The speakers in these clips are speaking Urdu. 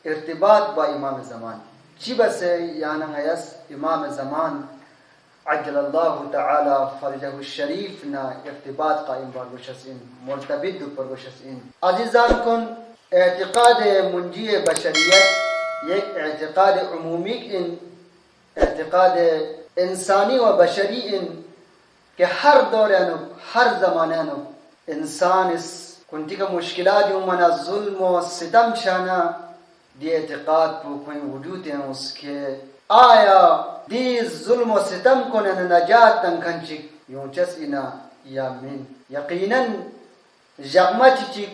ارتباط با امام زمان چی بس یعنی هست امام زمان عجل الله تعالی فرجه الشریف نا ارتباط قائم بارگوش این مرتبط دو پرگوش این عزیزان کن اعتقاد منجی بشریت یک اعتقاد عمومی این اعتقاد انسانی و بشری این که هر دورانو هر زمانانو انسان کنتی که مشکلات من از ظلم و ستم شانا دی اعتقاد بکنی وجود است که آیا دی ظلم و ستم کنن نجات تنکنچی یونچس اینا یا من یقینا جغمت چی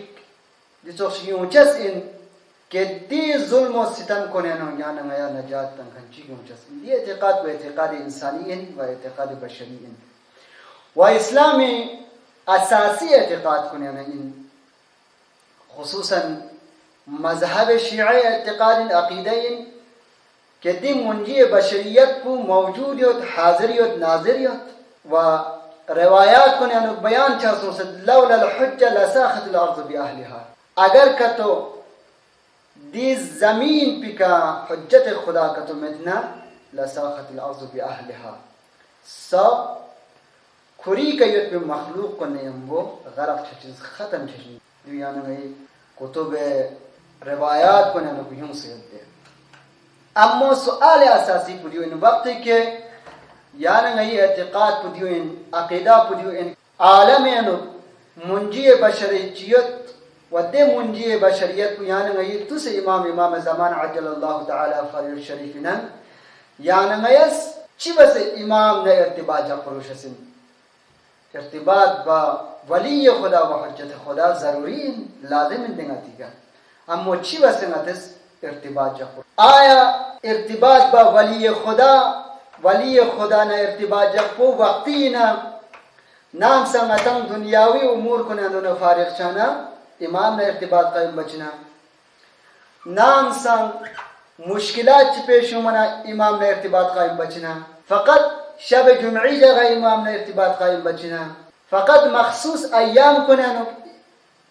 دی توش یونچس این که دی ظلم و ستم کنن یا نجات تنکنچی یونچس دی اعتقاد و اعتقاد انسانی این و اعتقاد بشری این و اسلامی اساسی اعتقاد کنن این خصوصا مذهب شیعه اعتقاد عقیده که دین منجی بشریت کو موجود یاد حاضر یاد ناظر یاد و روایات کنه انو بیان چاسو سد لولا الحجه لساخت الارض باهلها اگر کتو دی زمین پکا حجت خدا کتو متنا لساخت الارض باهلها سا کری که یاد به مخلوق کنه امو غرق چیز ختم چیز یعنی کتب روایات کنه انو بیون سیده اما سؤال اساسی پدیو این وقتی که یعنی نهی اعتقاد پدیو این عقیده پدیو این عالم اینو منجی بشریت و ده منجی بشریت یعنی نهی توس امام زمان عجل الله تعالی فرج شریفنا یعنی نهیس چی بس امام نه ارتباط جا پروشسین ارتباط با ولی خدا و حجت خدا ضروری لازم دیگه اما چی بس نتس ارتباط جا آیا ارتباط با ولی خدا نه ارتباط جا کو وقتی نه نام سنگتن دنیاوی امور کنه دونه فارغ چانا امام نه ارتباط قائم بچنا نام سنگ مشکلات چی پیش اومنا امام نه ارتباط قائم بچنا فقط شب جمعی جگہ امام نے ارتباط قائم بچنا فقط مخصوص ایام کنه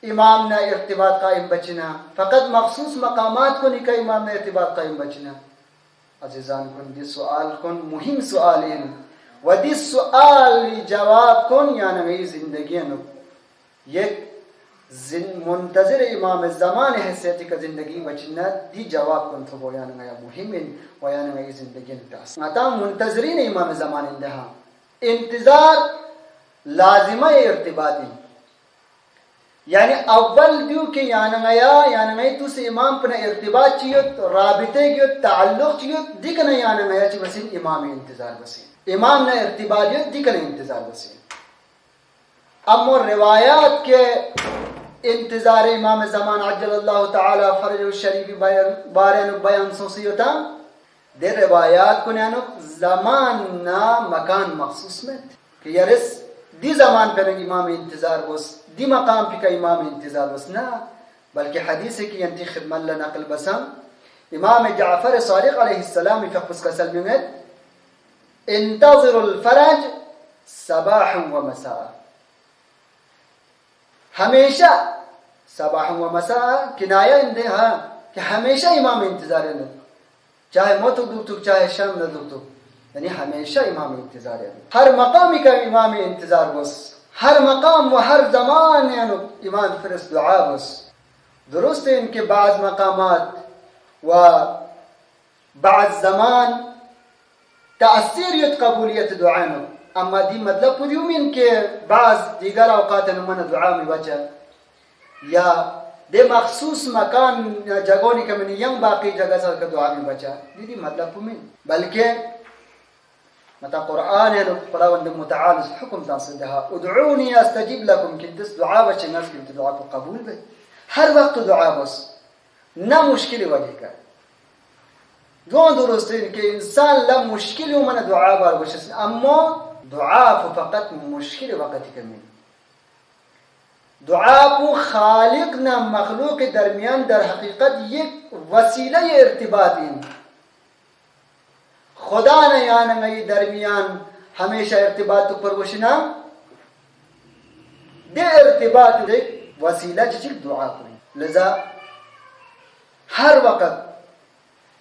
امام نے ارتباط قائم بچنا فقط مخصوص مقامات کو نکا امام نے ارتباط قائم بچنا عزیزان کن دی سوال کن مهم سوال این و دی سوال جواب کن یعنی میری زندگی نو یک منتظر امام زمان حیثیتی کا زندگی بچنا دی جواب کن تو یعنی مهم این و یعنی میری زندگی نتاس اتا منتظرین امام زمان اندہا انتظار لازمہ ارتباطی یعنی اول دیو کہ یعنی میں تو سے امام پر ارتباط چیت رابطے کی تعلق چیت دیکھنا یعنی چی بسین امام انتظار بسین امام نے ارتباط چیت دیکھنا انتظار بسین اما روایات کے انتظار امام زمان عجل اللہ تعالی فرج الشریف بارین بیان سوسیوتا دے روایات کو نانو زمان نا مکان مخصوص میں کہ یارس دی زمان پر امام انتظار بس دی مقام پہ کا امام انتظار بس نہ بلکہ حدیث کی انتی خدمت لنقل بسم امام جعفر صادق علیہ السلام فقس کا سلمیت انتظر الفرج صباح و مساء ہمیشہ صباح و مساء کنایہ اندہا کہ ہمیشہ امام انتظار ہے چاہے موت دکتو چاہے شام نہ دکتو یعنی ہمیشہ امام انتظار ہے ہر مقامی کا امام انتظار بس ہر مقام و ہر زمان یعنی امام فرس دعا بس درست ہے ان کے بعض مقامات و بعض زمان تأثیریت قبولیت دعانو اما دی مطلب پودیوم ان کے بعض دیگر اوقات من دعا میں بچا یا دے مخصوص مکان جگہوں کا من یم باقی جگہ سر کا دعا میں بچا دی مطلب پومن بلکہ متى قرآن يعني خداوند متعال حكم تنصدها ادعوني استجيب لكم كنتس دعاء بچ الناس كنت دعاء قبول به هر وقت دعاء بس نا مشكله وجهك دون درستين کہ انسان لا مشكله من دعاء بار بس اما دعاء فقط مشكله وقت كمين دعاء خالقنا مخلوق درمیان در حقیقت یک وسیله ارتباطی خدا نے یعنی میں درمیان ہمیشہ ارتباط پر وشنا دے ارتباط دے وسیلہ چیز دعا کریں لذا ہر وقت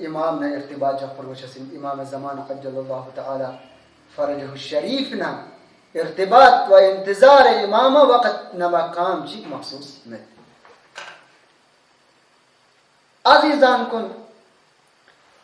imam na irtibat ja furwashasin imam zaman ajjalallahu ta'ala farajahu sharif na irtibat wa intizar imama waqt na maqam ji mahsus mein azizan kun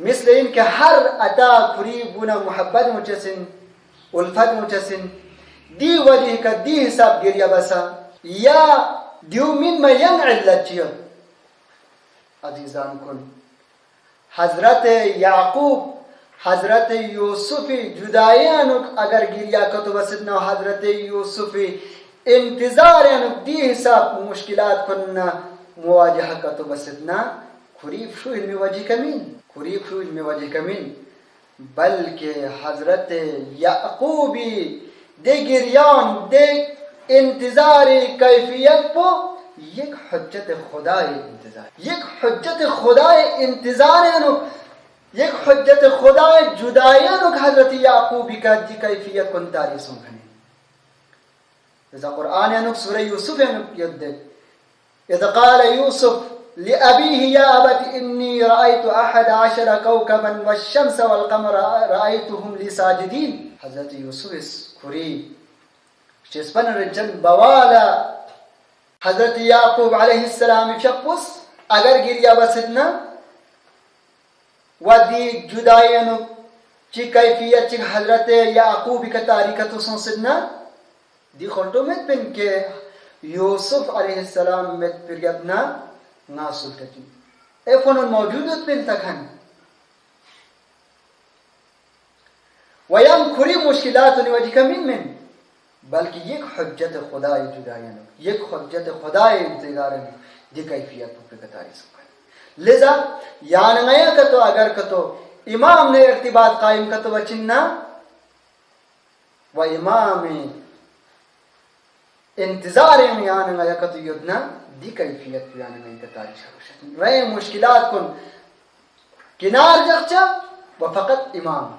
مثل إنك هر أدا قريبنا محبت مجسن ألفت مجسن دي وجهك دي حساب جريا بسا يا ديو مما ينعل لتيو عزيزان كن حضرت يعقوب حضرت يوسف جدائيانك اگر گریا کتو بسدنا حضرت يوسف انتظارانك دي حساب مشكلات كنا مواجهة کتو بسدنا قريب شو علمي وجهك مين قريب شو علمي وجهك مين بلکہ حضرت یعقوبی دے گریان دے انتظار کیفیت پو یک حجت خدای انتظار یک حجت خدای انتظار انو یک حجت خدای جدائی انو حضرت یعقوبی کا دی کیفیت کن تاری سنکھنے اذا قرآن انو سورہ یوسف انو ید اذا قال یوسف لأبيه يا أبت إني رأيت 11 كوكبا والشمس والقمر رأيتهم لي ساجدين حضرت يوسف كوري شسبن رجل بوالا حضرت يعقوب عليه السلام شخص اگر گریا بسدنا ودي جدائنو چی کیفیت چی حضرت یعقوب کا تاریخ تو سنسدنا دی خلطو مت بن کے یوسف علیہ السلام مت پرگبنا ناصل تجي افن الموجودة بنتكن ويام كري مشكلات وجهك من بلکہ یک حجت خدای جدائن یک حجت خدای انتظار دی کیفیت پر کتاری سکھائے لذا یان نیا کتو اگر کتو امام نے ارتباط قائم کتو وچننا و امام انتظار میں یان نیا کتو یدنا دی کیفیت بیان نہیں کتاری شکشت رہے مشکلات کن کنار جخچا و فقط امام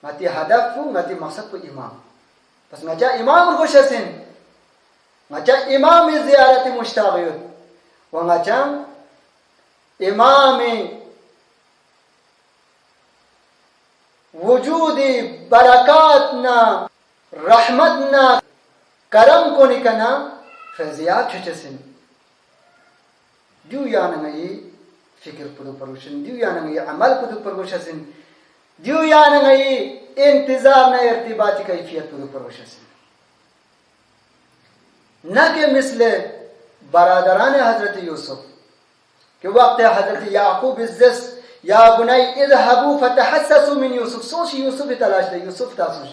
ماتی هدف و ماتی مقصد کو امام بس ما جاء امام الخشسين ما جاء امام زيارة مشتاقيت وما جاء امام وجود برکاتنا رحمتنا کرم کو نکنا فیضیات چچسن دیو یاننگی فکر پدو پروشن دیو یاننگی عمل پدو پروشن دیو یاننگی انتظار نہ ارتباطی کیفیت پدو پروشن نہ کہ مثل برادران حضرت یوسف کہ وقت حضرت یعقوب الزس یا بنی اذهبوا فتحسسوا من یوسف سوچ یوسف تلاش دے یوسف تاسوش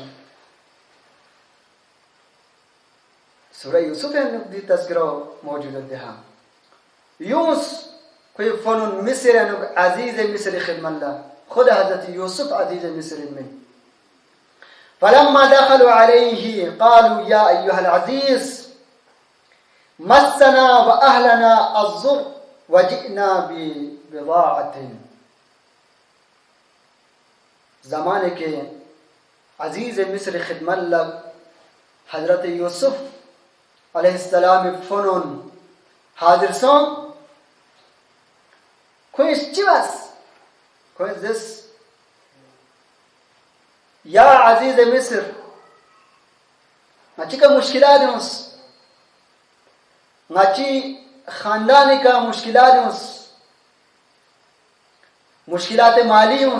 سورہ یوسف دی تذکرہ موجود ہے یونس کوئی فنون مصر عزیز مصر خدم اللہ خود حضرت یوسف عزیز مصر من فلما دخلوا عليه قالوا يا أيها العزيز مسنا وأهلنا الضر وجئنا ببضاعة زمانے کے عزیز مصر خدم اللہ حضرت یوسف علیہ السلام فنون حاضر سون کوئی چیواس کوئی دس یا عزیز مصر نچی کا مشکلات ہیں نچی خاندانی کا مشکلات ہیں مشکلات مالی ہیں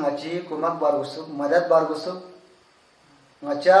ngachi kumak bargusuk madad bargusuk ngacha